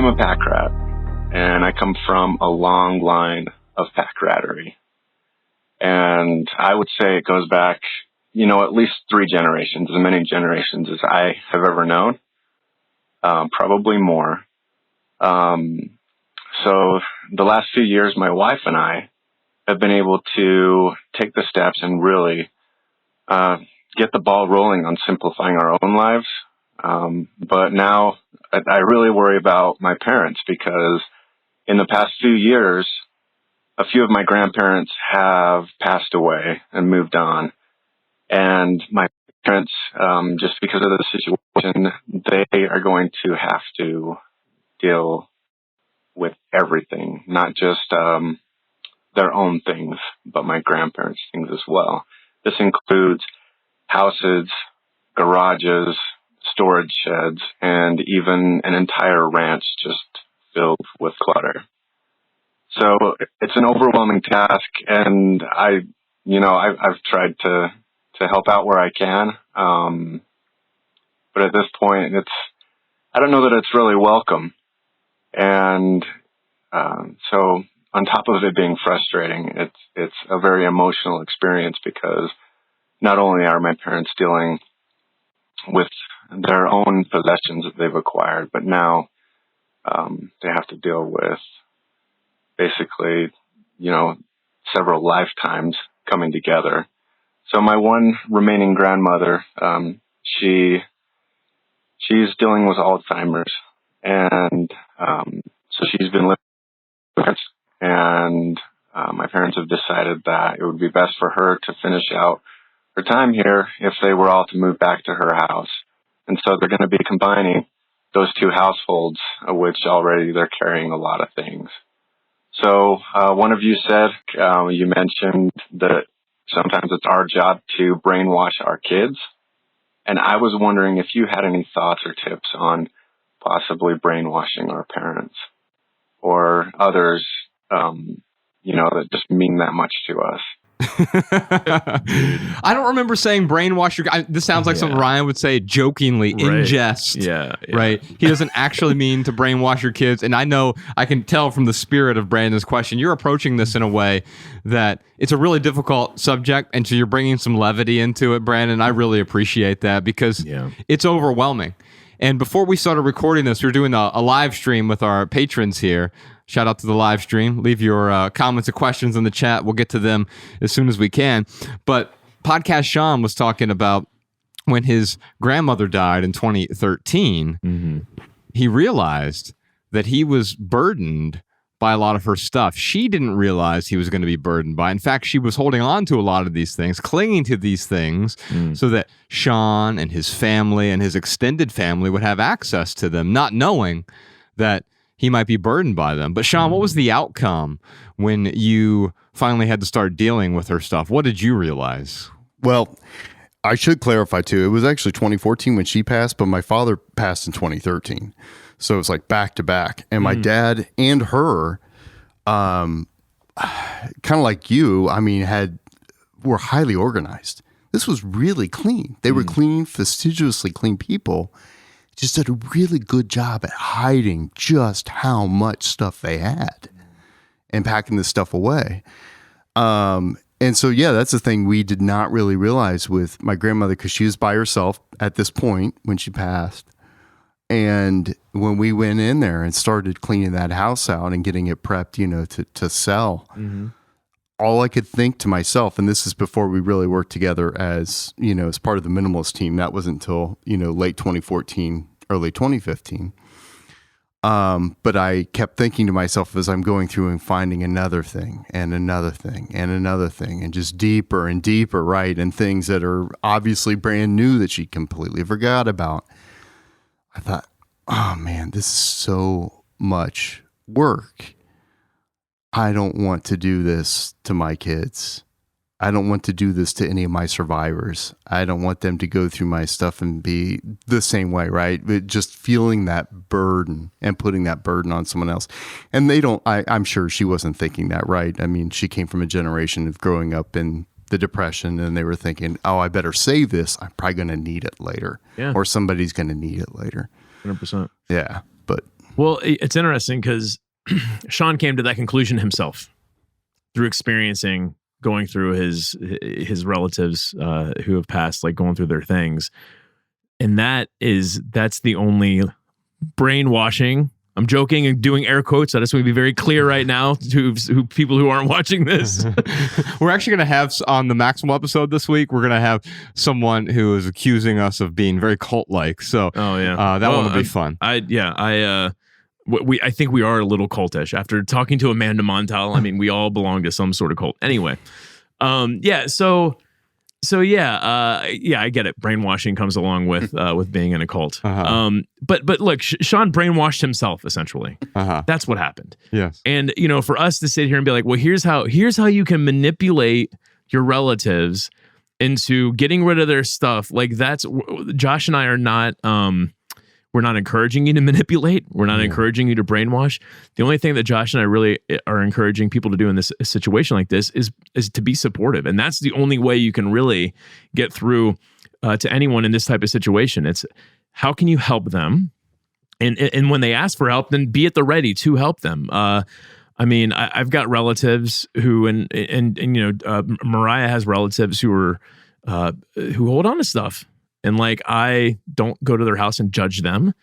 I'm a pack rat, and I come from a long line of pack rattery. And I would say it goes back, at least 3 generations, as many generations as I have ever known, probably more. So the last few years, my wife and I have been able to take the steps and really get the ball rolling on simplifying our own lives. But now I really worry about my parents, because in the past few years, a few of my grandparents have passed away and moved on. And my parents, just because of the situation, they are going to have to deal with everything, not just their own things, but my grandparents' things as well. This includes houses, garages, storage sheds, and even an entire ranch just filled with clutter. So it's an overwhelming task, and I've tried to help out where I can. But at this point, I don't know that it's really welcome. And so on top of it being frustrating, it's a very emotional experience, because not only are my parents dealing with their own possessions that they've acquired, but now they have to deal with basically, several lifetimes coming together. So my one remaining grandmother, she's dealing with Alzheimer's, and so she's been living with us, and my parents have decided that it would be best for her to finish out her time here if they were all to move back to her house. And so they're going to be combining those 2 households, which already they're carrying a lot of things. So one of you said, you mentioned that sometimes it's our job to brainwash our kids. And I was wondering if you had any thoughts or tips on possibly brainwashing our parents or others, that just mean that much to us. I don't remember saying brainwash your. This sounds like something Ryan would say jokingly in jest. Yeah. Right. He doesn't actually mean to brainwash your kids. And I can tell from the spirit of Brandon's question, you're approaching this in a way that it's a really difficult subject. And so you're bringing some levity into it, Brandon. I really appreciate that, because it's overwhelming. And before we started recording this, we were doing a live stream with our patrons here. Shout out to the live stream. Leave your comments and questions in the chat. We'll get to them as soon as we can. But Podcast Sean was talking about when his grandmother died in 2013, he realized that he was burdened by a lot of her stuff. She didn't realize he was going to be burdened by. In fact, she was holding on to a lot of these things, clinging to these things so that Sean and his family and his extended family would have access to them, not knowing that he might be burdened by them. But Sean, what was the outcome when you finally had to start dealing with her stuff? What did you realize? Well, I should clarify too. It was actually 2014 when she passed, but my father passed in 2013. So it's like back to back. And my dad and her, kind of like you, were highly organized. This was really clean. They were clean, fastidiously clean people. Just did a really good job at hiding just how much stuff they had and packing this stuff away. And so, that's the thing we did not really realize with my grandmother, because she was by herself at this point when she passed. And when we went in there and started cleaning that house out and getting it prepped, to sell, all I could think to myself, and this is before we really worked together as part of the Minimalist team. That wasn't until, late 2014, early 2015. But I kept thinking to myself as I'm going through and finding another thing and another thing and another thing and just deeper and deeper, right? And things that are obviously brand new that she completely forgot about. I thought, oh man, this is so much work. I don't want to do this to my kids. I don't want to do this to any of my survivors. I don't want them to go through my stuff and be the same way, right? But just feeling that burden and putting that burden on someone else. And I'm sure she wasn't thinking that, right? I mean, she came from a generation of growing up in the Depression, and they were thinking, oh, I better save this. I'm probably going to need it later. Yeah. Or somebody's going to need it later. 100%. Yeah. But Well, it's interesting because Sean came to that conclusion himself through experiencing going through his relatives who have passed, like going through their things. And that's the only brainwashing. I'm joking and doing air quotes. I just want to be very clear right now to people who aren't watching this. We're actually going to have on the Maximal episode this week, we're going to have someone who is accusing us of being very cult-like. So that one will be fun. I think we are a little cultish. After talking to Amanda Montal, I mean, we all belong to some sort of cult. Anyway, I get it. Brainwashing comes along with being in a cult. But look, Sean brainwashed himself essentially. That's what happened. Yes. And for us to sit here and be like, well, here's how you can manipulate your relatives into getting rid of their stuff. Like Josh and I are not. We're not encouraging you to manipulate. We're not encouraging you to brainwash. The only thing that Josh and I really are encouraging people to do in this situation like this is to be supportive. And that's the only way you can really get through to anyone in this type of situation. It's how can you help them? And when they ask for help, then be at the ready to help them. I mean, I've got relatives who, Mariah has relatives who hold on to stuff. And like, I don't go to their house and judge them.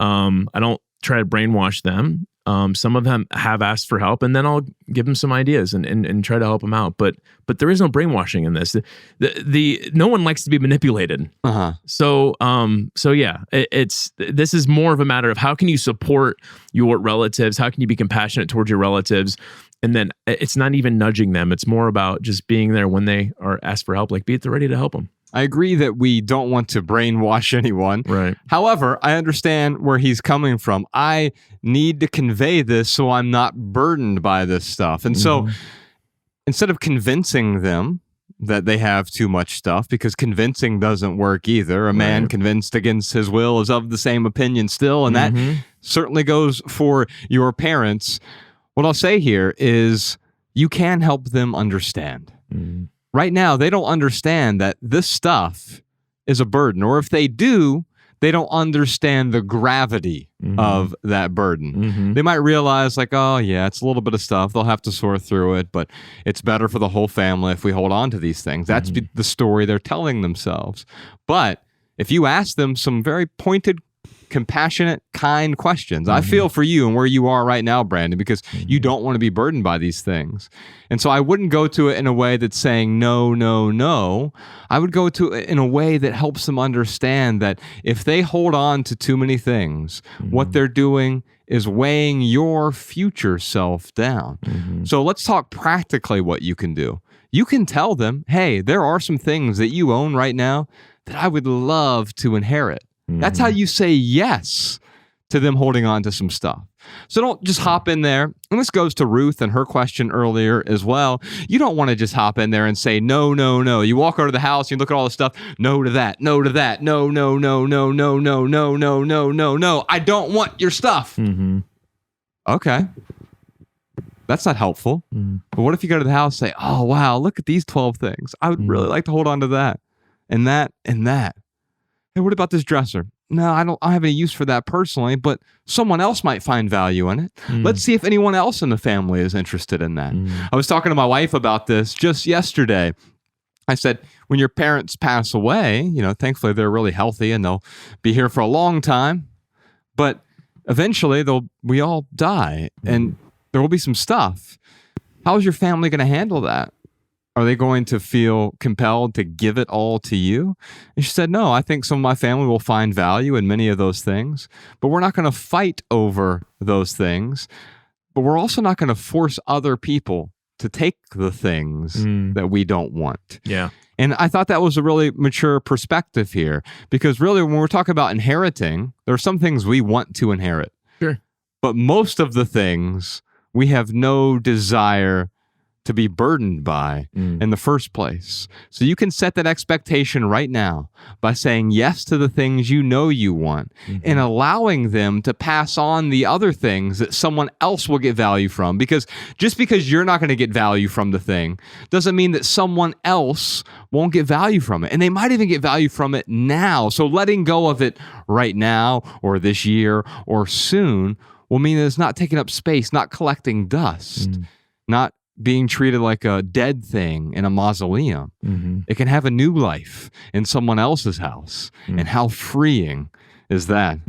I don't try to brainwash them. Some of them have asked for help, and then I'll give them some ideas and try to help them out. But there is no brainwashing in this. No one likes to be manipulated. So this is more of a matter of how can you support your relatives? How can you be compassionate towards your relatives? And then it's not even nudging them. It's more about just being there when they are asked for help. Like, be at the ready to help them. I agree that we don't want to brainwash anyone. Right. However, I understand where he's coming from. I need to convey this so I'm not burdened by this stuff. And so instead of convincing them that they have too much stuff, because convincing doesn't work either. A man convinced against his will is of the same opinion still. And that certainly goes for your parents. What I'll say here is you can help them understand. Right now, they don't understand that this stuff is a burden. Or if they do, they don't understand the gravity of that burden. They might realize like, oh yeah, it's a little bit of stuff. They'll have to sort through it, but it's better for the whole family if we hold on to these things. That's the story they're telling themselves. But if you ask them some very pointed, compassionate, kind questions. I feel for you and where you are right now, Brandon, because you don't want to be burdened by these things. And so I wouldn't go to it in a way that's saying no, no, no. I would go to it in a way that helps them understand that if they hold on to too many things, what they're doing is weighing your future self down. So let's talk practically what you can do. You can tell them, hey, there are some things that you own right now that I would love to inherit. That's how you say yes to them holding on to some stuff. So don't just hop in there. And this goes to Ruth and her question earlier as well. You don't want to just hop in there and say, no, no, no. You walk over to the house, you look at all the stuff. No to that. No to that. No, no, no, no, no, no, no, no, no, no, no. I don't want your stuff. Okay. That's not helpful. But what if you go to the house and say, oh, wow, look at these 12 things. I would really like to hold on to that and that and that. Hey, what about this dresser? No, I don't have any use for that personally, but someone else might find value in it. Let's see if anyone else in the family is interested in that. I was talking to my wife about this just yesterday. I said, when your parents pass away, thankfully they're really healthy and they'll be here for a long time, but eventually we all die and there will be some stuff. How is your family going to handle that? Are they going to feel compelled to give it all to you? And she said, no, I think some of my family will find value in many of those things, but we're not going to fight over those things. But we're also not going to force other people to take the things that we don't want. Yeah. And I thought that was a really mature perspective here, because really when we're talking about inheriting, there are some things we want to inherit. Sure. But most of the things we have no desire to be burdened by in the first place. So you can set that expectation right now by saying yes to the things you know you want and allowing them to pass on the other things that someone else will get value from. Because just because you're not going to get value from the thing doesn't mean that someone else won't get value from it. And they might even get value from it now. So letting go of it right now or this year or soon will mean that it's not taking up space, not collecting dust, not being treated like a dead thing in a mausoleum. It can have a new life in someone else's house. And how freeing is that?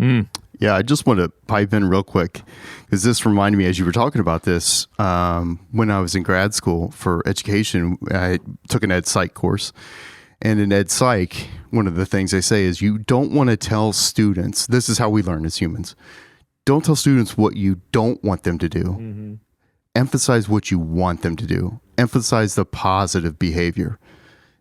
Yeah, I just want to pipe in real quick because this reminded me as you were talking about this. When I was in grad school for education, I took an ed psych course. And in ed psych, one of the things they say is you don't want to tell students, this is how we learn as humans, don't tell students what you don't want them to do. Emphasize what you want them to do. Emphasize the positive behavior.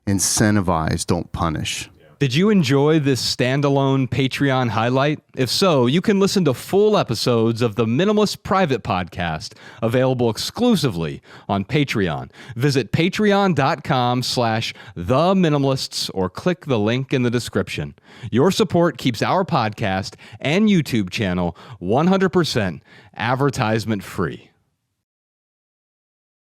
Incentivize, don't punish. Did you enjoy this standalone Patreon highlight? If so, you can listen to full episodes of the Minimalist Private Podcast, available exclusively on Patreon. Visit patreon.com/theminimalists or click the link in the description. Your support keeps our podcast and YouTube channel 100% advertisement free.